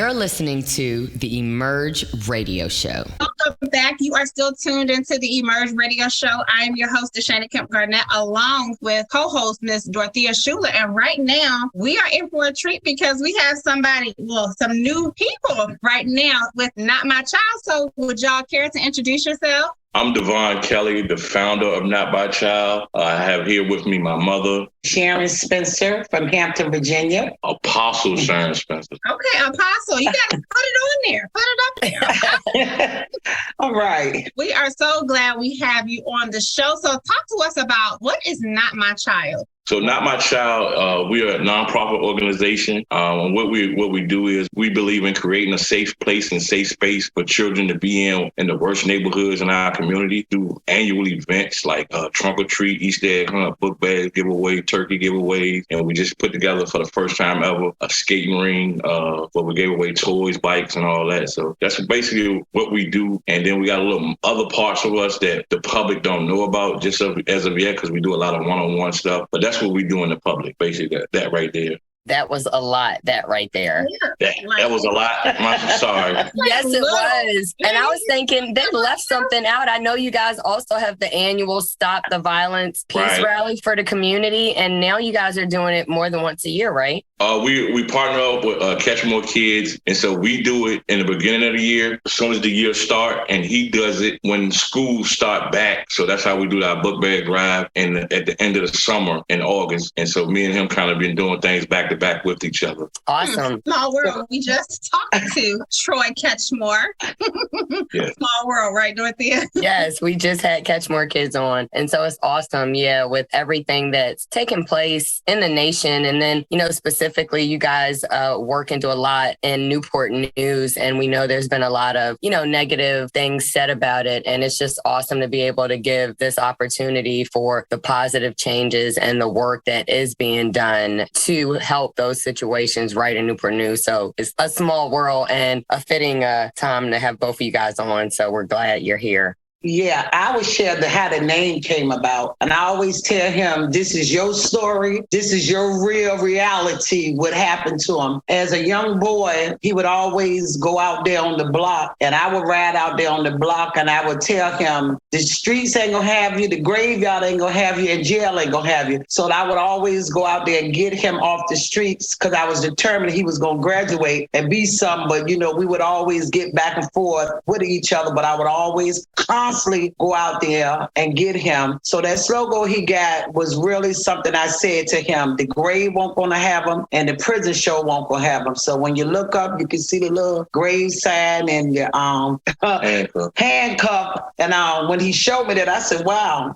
You're listening to the Emerge Radio Show. Welcome back. You are still tuned into the Emerge Radio Show. I am your host, Deshana Kemp Garnett, along with co-host Miss Dorothea Shula. And right now, we are in for a treat because we have some new people right now with Not My Child. So would y'all care to introduce yourself? I'm Devon, Kelley, the founder of Not My Child. I have here with me my mother, Sharon Spencer from Hampton, Virginia. Apostle Sharon Spencer. Okay, Apostle, you got to put it on there. Put it up there. All right. We are so glad we have you on the show. So talk to us about what is Not My Child? So Not My Child, we are a nonprofit organization. What we do is we believe in creating a safe place and safe space for children to be in the worst neighborhoods in our community through annual events like trunk or treat, Easter egg hunt, book bag giveaway, turkey giveaways. And we just put together for the first time ever a skating ring where we gave away toys, bikes, and all that. So that's basically what we do. And then we got a little other parts of us that the public don't know about just as of yet, because we do a lot of one-on-one stuff. But that's what we do in the public, basically, that right there. That was a lot, that right there. That was a lot. I'm sorry. Yes, it was. And I was thinking they left something out. I know you guys also have the annual Stop the Violence Peace Rally for the community. And now you guys are doing it more than once a year, right? We partner up with Catch More Kids. And so we do it in the beginning of the year, as soon as the year start. And he does it when schools start back. So that's how we do our book bag drive at the end of the summer in August. And so me and him kind of been doing things back to back with each other. Awesome. Small world. We just talked to Troy Catchmore. Yes. Small world, right, Dorothea? Yes, we just had Catch More Kids on. And so it's awesome, with everything that's taking place in the nation. And then, specifically, you guys work into a lot in Newport News. And we know there's been a lot of, negative things said about it. And it's just awesome to be able to give this opportunity for the positive changes and the work that is being done to help those situations right in Newport News. So it's a small world and a fitting time to have both of you guys on. So we're glad you're here. Yeah, I would share how the name came about. And I always tell him, this is your story. This is your real reality, what happened to him. As a young boy, he would always go out there on the block, and I would ride out there on the block, and I would tell him, the streets ain't gonna have you, the graveyard ain't gonna have you, and jail ain't gonna have you. So I would always go out there and get him off the streets, because I was determined he was gonna graduate and be something. But, we would always get back and forth with each other, but I would always constantly go out there and get him. So that slogan he got was really something I said to him. The grave won't gonna have him, and the prison show won't gonna have him. So when you look up, you can see the little grave sign and your handcuff. And when he showed me that, I said, wow,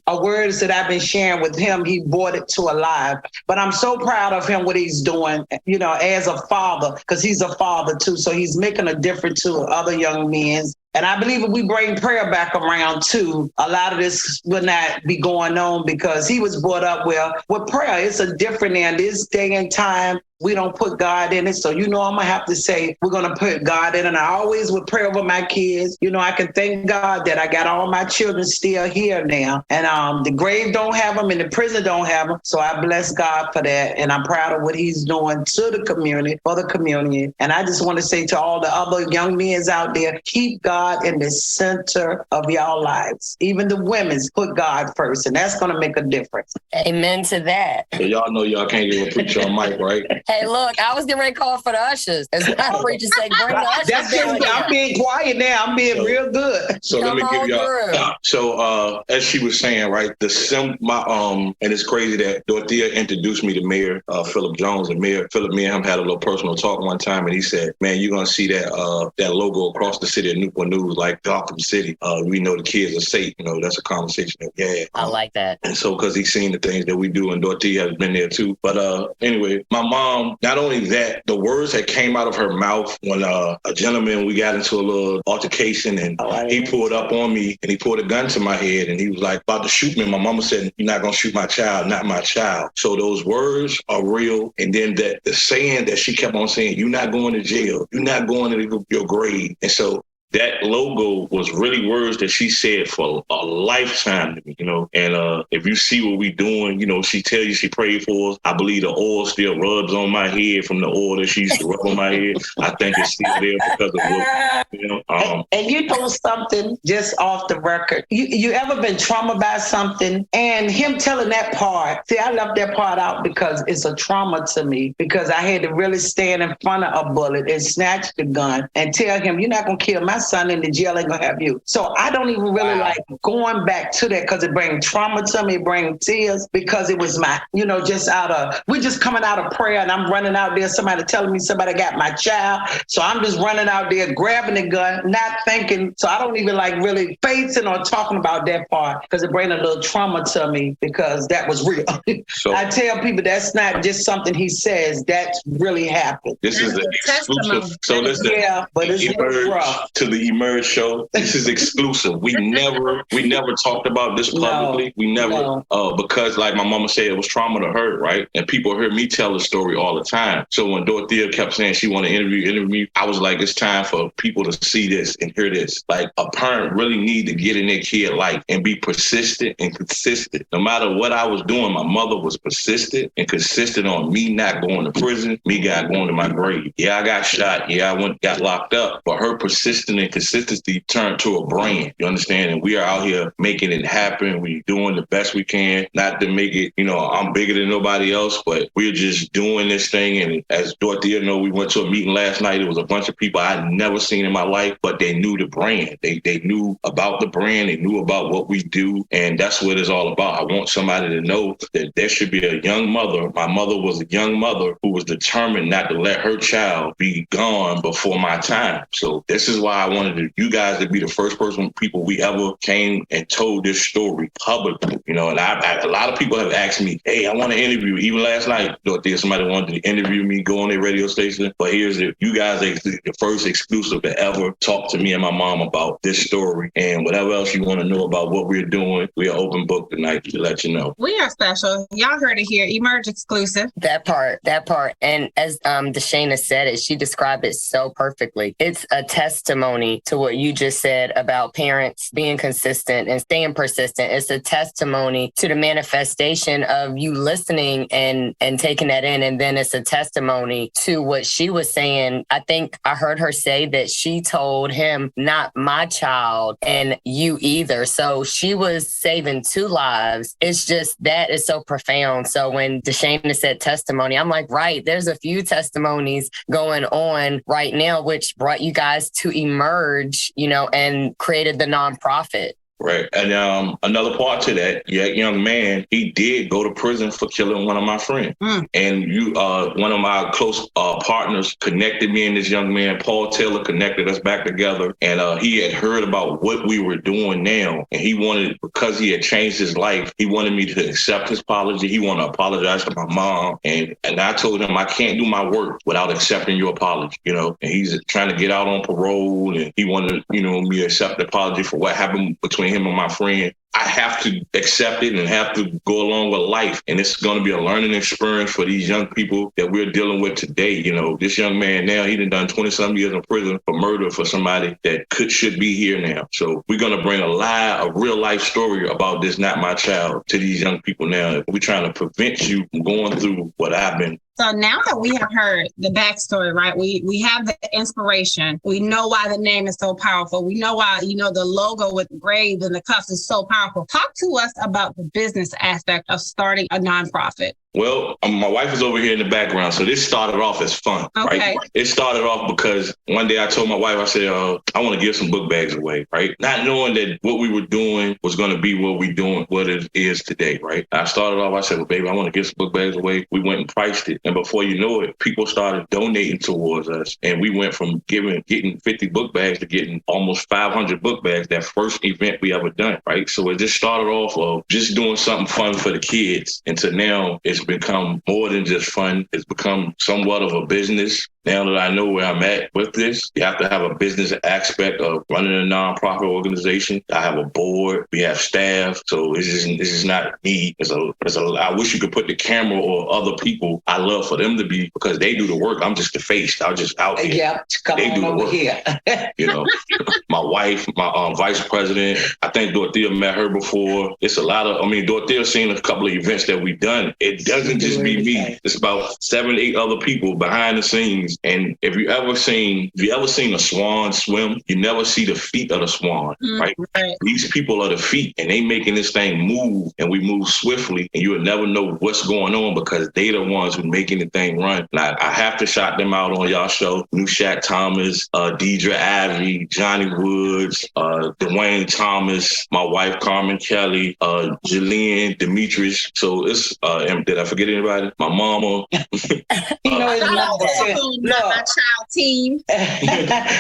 a words that I've been sharing with him, he brought it to alive. But I'm so proud of him, what he's doing, as a father, because he's a father too. So he's making a difference to other young men. And I believe if we bring prayer back around too, a lot of this will not be going on, because he was brought up with prayer. It's a different in this day and time. We don't put God in it. So, I'm going to have to say, we're going to put God in it. And I always would pray over my kids. I can thank God that I got all my children still here now. And the grave don't have them and the prison don't have them. So I bless God for that. And I'm proud of what he's doing to the community, for the community. And I just want to say to all the other young men out there, keep God in the center of y'all lives. Even the women's, put God first. And that's going to make a difference. Amen to that. So y'all know y'all can't get a preacher on mic, right? Hey, look, I was getting ready to call for the ushers. As my preacher say, bring the ushers. That's just, I'm being quiet now. I'm being real good. So let me give y'all. So as she was saying, right, and it's crazy that Dorothea introduced me to Mayor Philip Jones, and Mayor Philip, me and him had a little personal talk one time, and he said, "Man, you're gonna see that logo across the city of Newport News, like Gotham City. We know the kids are safe. That's a conversation that we had. I like that. And so, because he's seen the things that we do, and Dorothea has been there too. But anyway, my mom. Not only that, the words that came out of her mouth when a gentleman, we got into a little altercation, and he pulled up on me and he pulled a gun to my head and he was like about to shoot me. My mama said, "You're not going to shoot my child, not my child." So those words are real. And then the saying that she kept on saying, "You're not going to jail. You're not going to your grave." And so that logo was really words that she said for a lifetime to me, and if you see what we doing, she tell you she prayed for us. I believe the oil still rubs on my head from the oil that she used to rub on my head. I think it's still there because of what, And you know something, just off the record, you ever been traumatized by something? And him telling that part, see, I left that part out because it's a trauma to me, because I had to really stand in front of a bullet and snatch the gun and tell him, you're not going to kill my son, and the jail ain't going to have you. So I don't even really like going back to that, because it brings trauma to me, it brings tears, because it was my, just we're just coming out of prayer, and I'm running out there, somebody telling me somebody got my child. So I'm just running out there, grabbing the gun, not thinking. So I don't even like really facing or talking about that part, because it brings a little trauma to me, because that was real. So I tell people that's not just something he says, that's really happened. This is an exclusive. So listen, but it's rough. To the Emerge show. This is exclusive. We never talked about this publicly. No, we never, because like my mama said, it was trauma to her, right? And people heard me tell the story all the time. So when Dorothea kept saying she wanted to interview me, I was like, it's time for people to see this and hear this. Like, a parent really need to get in their kid life and be persistent and consistent. No matter what I was doing, my mother was persistent and consistent on me not going to prison, me not going to my grave. Yeah, I got shot. Yeah, I got locked up. But her persistence and consistency turned to a brand. You understand? And we are out here making it happen. We doing the best we can, not to make it, I'm bigger than nobody else, but we're just doing this thing. And as Dorothea we went to a meeting last night. It was a bunch of people I'd never seen in my life, but they knew the brand. They knew about the brand. They knew about what we do. And that's what it's all about. I want somebody to know that there should be a young mother. My mother was a young mother who was determined not to let her child be gone before my time. So this is why I wanted you guys to be the first people we ever came and told this story publicly. And a lot of people have asked me, hey, I want to interview. Even last night, somebody wanted to interview me, go on their radio station. But here's it. You guys are the first exclusive to ever talk to me and my mom about this story. And whatever else you want to know about what we're doing, we are open book tonight to let you know. We are special. Y'all heard it here. Emerge exclusive. That part. And as Deshana said it, she described it so perfectly. It's a testimony to what you just said about parents being consistent and staying persistent. It's a testimony to the manifestation of you listening and taking that in. And then it's a testimony to what she was saying. I think I heard her say that she told him, not my child and you either. So she was saving 2 lives. It's just that is so profound. So when Deshana said testimony, I'm like, right, there's a few testimonies going on right now, which brought you guys to Emerge, and created the nonprofit. Right. And another part to that young man, he did go to prison for killing one of my friends. And one of my close partners connected me and this young man, Paul Taylor, connected us back together. And he had heard about what we were doing now. And he wanted, because he had changed his life, he wanted me to accept his apology. He wanted to apologize to my mom. And I told him, I can't do my work without accepting your apology, And he's trying to get out on parole. And he wanted, me to accept the apology for what happened between him and my friend. I have to accept it and have to go along with life. And it's going to be a learning experience for these young people that we're dealing with today. This young man now, he done 20-some years in prison for murder for somebody that should be here now. So we're going to bring a real life story about this, not my child, to these young people now. We're trying to prevent you from going through what I've been. So now that we have heard the backstory, right, we have the inspiration. We know why the name is so powerful. We know why, the logo with the grave and the cuffs is so powerful. Talk to us about the business aspect of starting a nonprofit. Well, my wife is over here in the background, so this started off as fun, right? It started off because one day I told my wife, I said, I want to give some book bags away, right? Not knowing that what we were doing was going to be what it is today, right? I started off, I said, well, baby, I want to give some book bags away. We went and priced it. And before you know it, people started donating towards us. And we went from getting 50 book bags to getting almost 500 book bags, that first event we ever done, right? So it just started off of just doing something fun for the kids. And to now it's become more than just fun. It's become somewhat of a business. now that I know where I'm at with this, you have to have a business aspect of running a nonprofit organization. I have a board, we have staff, so this is not me. I wish you could put the camera or other people. I love for them to be, because they do the work. I'm just the face. I'm just out here. Yeah, come they on do the over work. here. You know, my wife, my vice president. I think Dorothea met her before. It's a lot of. Dorothea's seen a couple of events that we've done. It doesn't just be me. It's about 7, 8 other people behind the scenes. And if you ever seen a swan swim, you never see the feet of the swan, right? These people are the feet, and they making this thing move, and we move swiftly, and you will never know what's going on because they the ones who making the thing run. Now, I have to shout them out on y'all show. Nushat Thomas, Deidre Ivy, Johnny Woods, Dwayne Thomas, my wife Carmen Kelley, Jillian Demetrius. So it's did I forget anybody? My mama. You know his mama said, not my child team.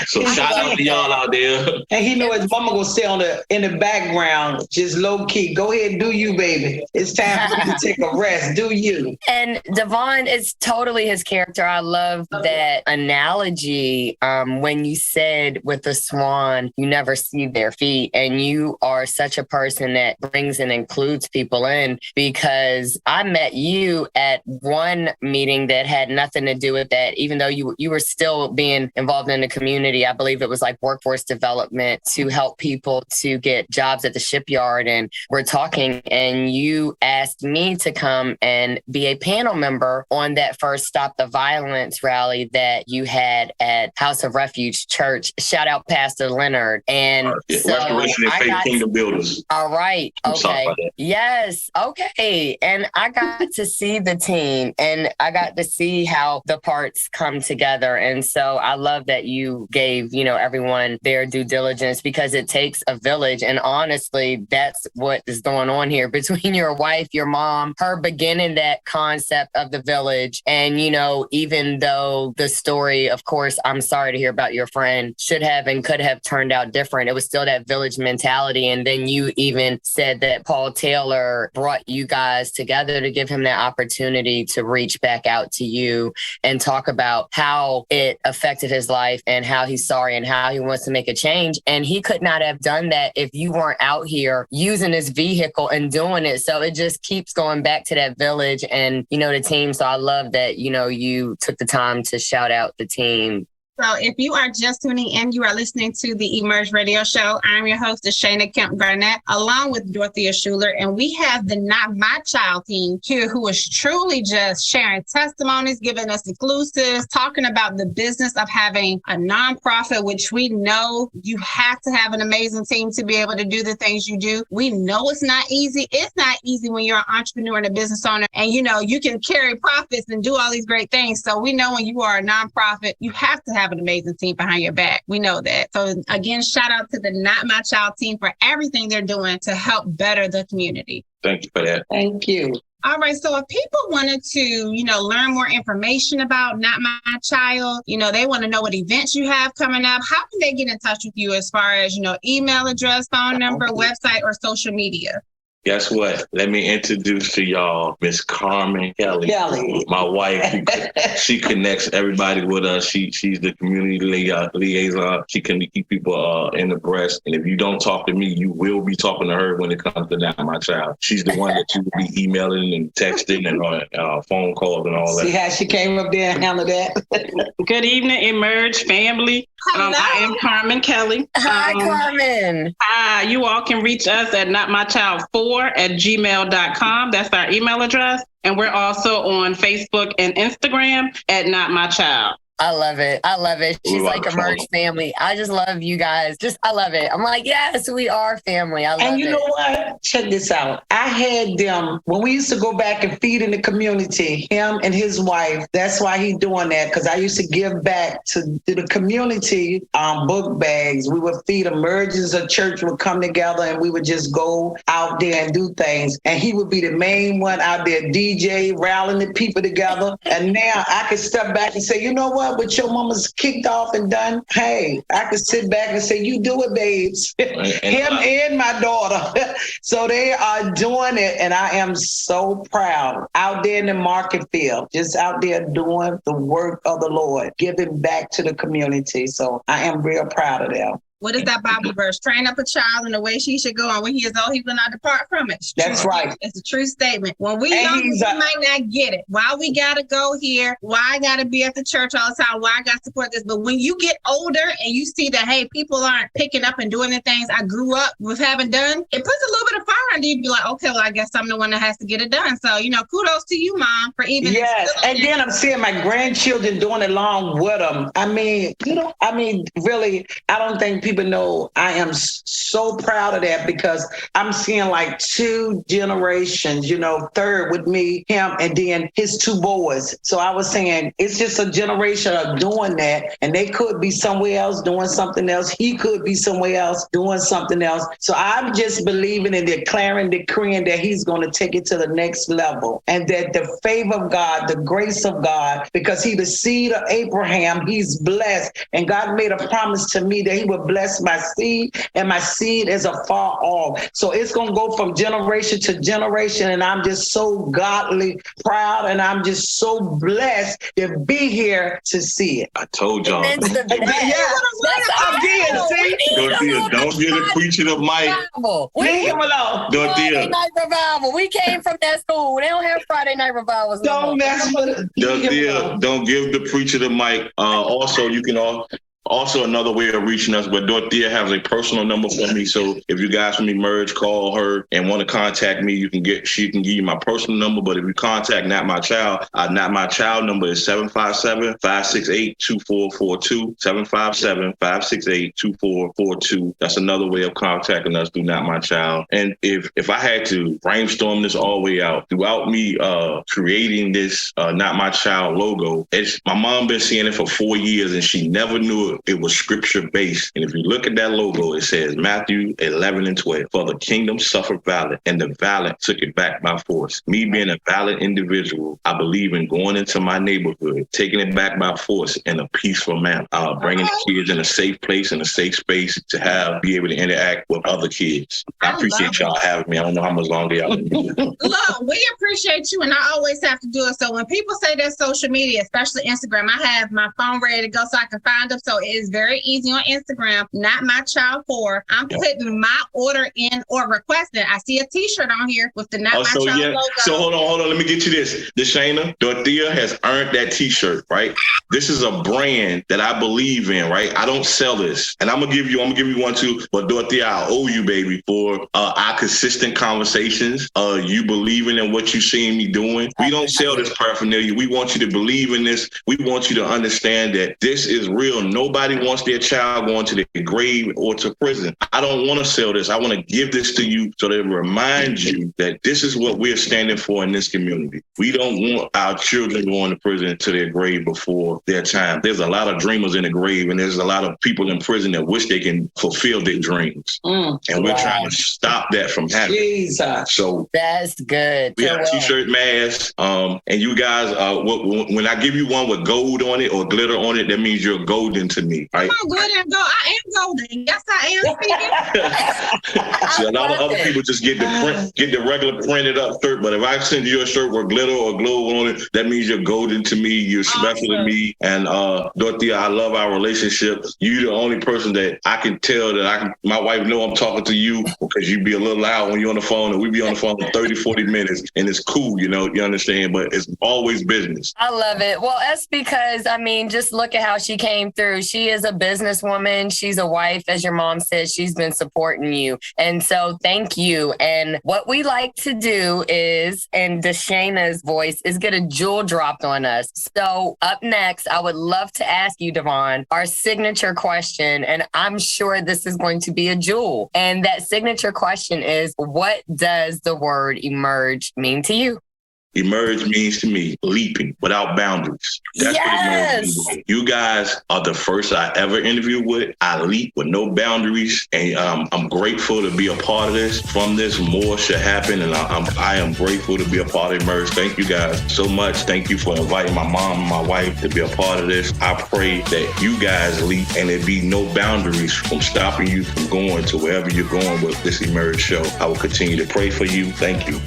So shout out to y'all out there. And he know his mama gonna stay in the background, just low key. Go ahead, do you, baby. It's time for you to take a rest. Do you? And Devon is totally his character. I love that analogy when you said with the swan, you never see their feet. And you are such a person that brings and includes people in, because I met you at one meeting that had nothing to do with that, even though you were still being involved in the community. I believe it was like workforce development to help people to get jobs at the shipyard. And we're talking, and you asked me to come and be a panel member on that first Stop the Violence rally that you had at House of Refuge Church. Shout out Pastor Leonard. And so Restoration and Faith Kingdom Builders. All right. Okay. Yes. Okay. And I got to see the team, and I got to see how the parts come together. And so I love that you gave, everyone their due diligence, because it takes a village. And honestly, that's what is going on here between your wife, your mom, her beginning that concept of the village. And, even though the story, of course, I'm sorry to hear about your friend, should have and could have turned out different, it was still that village mentality. And then you even said that Paul Taylor brought you guys together to give him that opportunity to reach back out to you and talk about how it affected his life and how he's sorry and how he wants to make a change. And he could not have done that if you weren't out here using this vehicle and doing it. So it just keeps going back to that village and, the team. So I love that, you took the time to shout out the team. So if you are just tuning in, you are listening to the Emerge Radio Show. I'm your host, Shana Kemp Garnett, along with Dorothea Schuler. And we have the Not My Child team here, who is truly just sharing testimonies, giving us exclusives, talking about the business of having a nonprofit, which we know you have to have an amazing team to be able to do the things you do. We know it's not easy. It's not easy when you're an entrepreneur and a business owner, and you can carry profits and do all these great things. So we know when you are a nonprofit, you have to have an amazing team behind your back. We know that. So again, shout out to the Not My Child team for everything they're doing to help better the community. Thank you for that. Thank you. All right. So if people wanted to, learn more information about Not My Child, they want to know what events you have coming up, how can they get in touch with you as far as, email address, phone number, website, or social media? Guess what? Let me introduce to y'all Miss Carmen Kelley. My wife. She connects everybody with us. She's the community liaison. She can keep people in the breast. And if you don't talk to me, you will be talking to her when it comes to Not My Child. She's the one that you will be emailing and texting and phone calls and all that. See how she came up there and handled that? Good evening, Emerge family. I am Carmen Kelley. Hi, Carmen. Hi, you all can reach us at notmychild4@gmail.com. That's our email address. And we're also on Facebook and Instagram at Not My Child. I love it. She's like a merged family. I just love you guys. I love it. I'm like, yes, we are family. I love it. And you know what? Check this out. I had them, when we used to go back and feed in the community, him and his wife, that's why he doing that, because I used to give back to the community book bags. We would feed them. Merges of church would come together and we would just go out there and do things. And he would be the main one out there, DJ, rallying the people together. And now I can step back and say, you know what? what? With your mama's kicked off and done, hey, I could sit back and say, you do it, babes. Him and my daughter. So they are doing it. And I am so proud out there in the market field, just out there doing the work of the Lord, giving back to the community. So I am real proud of them. What is that Bible verse? Train up a child in the way she should go, and when he is old, he will not depart from it. That's right. It's a true statement. When we young, we might not get it. Why we got to go here? Why I got to be at the church all the time? Why I got to support this? But when you get older and you see that, hey, people aren't picking up and doing the things I grew up with having done, it puts a little bit of fire under you to be like, okay, well, I guess I'm the one that has to get it done. So, kudos to you, Mom, for even. Yes. And then I'm seeing my grandchildren doing it along with them. I mean, really, I don't think people know. I am so proud of that because I'm seeing like 2 generations, third with me, him, and then his 2 boys. So I was saying it's just a generation of doing that, and they could be somewhere else doing something else. He could be somewhere else doing something else. So I'm just believing and declaring, decreeing that he's going to take it to the next level, and that the favor of God, the grace of God, because he the seed of Abraham, he's blessed. And God made a promise to me that he would bless my seed, and my seed is afar off. So it's going to go from generation to generation. And I'm just so godly proud, and I'm just so blessed to be here to see it. I told y'all. Don't get the preaching of Mike. Leave him alone. Friday night revival. We came from that school. They don't have Friday night revivals. Don't mess with it. Don't give the preacher the mic. Also, you can Also, another way of reaching us, but Dorothea has a personal number for me. So if you guys from Emerge call her and want to contact me, she can give you my personal number. But if you contact Not My Child, Not My Child number is 757-568-2442, 757-568-2442. That's another way of contacting us through Not My Child. And if I had to brainstorm this all the way out, throughout me creating this Not My Child logo, my mom been seeing it for 4 years and she never knew it was scripture based. And if you look at that logo, it says Matthew 11:12, for the kingdom suffered violence and the violent took it back by force. Me being a violent individual, I believe in going into my neighborhood, taking it back by force in a peaceful manner, bringing the kids in a safe place and a safe space to be able to interact with other kids. I appreciate y'all having me. I don't know how much longer y'all can do. Look, we appreciate you, and I always have to do it. So when people say that social media, especially Instagram, I have my phone ready to go so I can find them. So it is very easy on Instagram, Not My Child 4. I'm putting my order in or requesting. I see a t-shirt on here with the Not My Child logo. So hold on. Let me get you this. Deshana, Dorothea has earned that t-shirt, right? This is a brand that I believe in, right? I don't sell this. And I'm gonna give you one too. But Dorothea, I owe you, baby, for our consistent conversations. You believing in what you seeing me doing. We don't sell this paraphernalia. We want you to believe in this. We want you to understand that this is real. Nobody wants their child going to the grave or to prison. I don't want to sell this. I want to give this to you so that it reminds you that this is what we're standing for in this community. We don't want our children going to prison to their grave before their time. There's a lot of dreamers in the grave, and there's a lot of people in prison that wish they can fulfill their dreams. And we're trying to stop that from happening. Jesus. So that's good. We have t-shirt, masks, and you guys, when I give you one with gold on it or glitter on it, that means you're golden to me. Right? Come on, glitter and gold. I am golden. Yes, I am. See, a lot of other people just get the regular printed up shirt, but if I send you a shirt with glitter or glow on it, that means you're golden to me. You're special to me. And Dorothea, I love our relationship. You're the only person that I can tell that my wife know I'm talking to you, because you be a little loud when you're on the phone, and we be on the phone for 30, 40 minutes, and it's cool, you understand, but it's always business. I love it. Well, that's because, just look at how she came through. She is a businesswoman. She's a wife. As your mom said, she's been supporting you. And so thank you. And what we like to do is, in Deshana's voice, is get a jewel dropped on us. So up next, I would love to ask you, Devon, our signature question. And I'm sure this is going to be a jewel. And that signature question is, what does the word emerge mean to you? Emerge means to me leaping without boundaries. That's what Emerge means. You guys are the first I ever interviewed with. I leap with no boundaries, and I'm grateful to be a part of this. From this, more should happen, and I am grateful to be a part of Emerge. Thank you guys so much. Thank you for inviting my mom and my wife to be a part of this. I pray that you guys leap and there be no boundaries from stopping you from going to wherever you're going with this Emerge show. I will continue to pray for you. Thank you.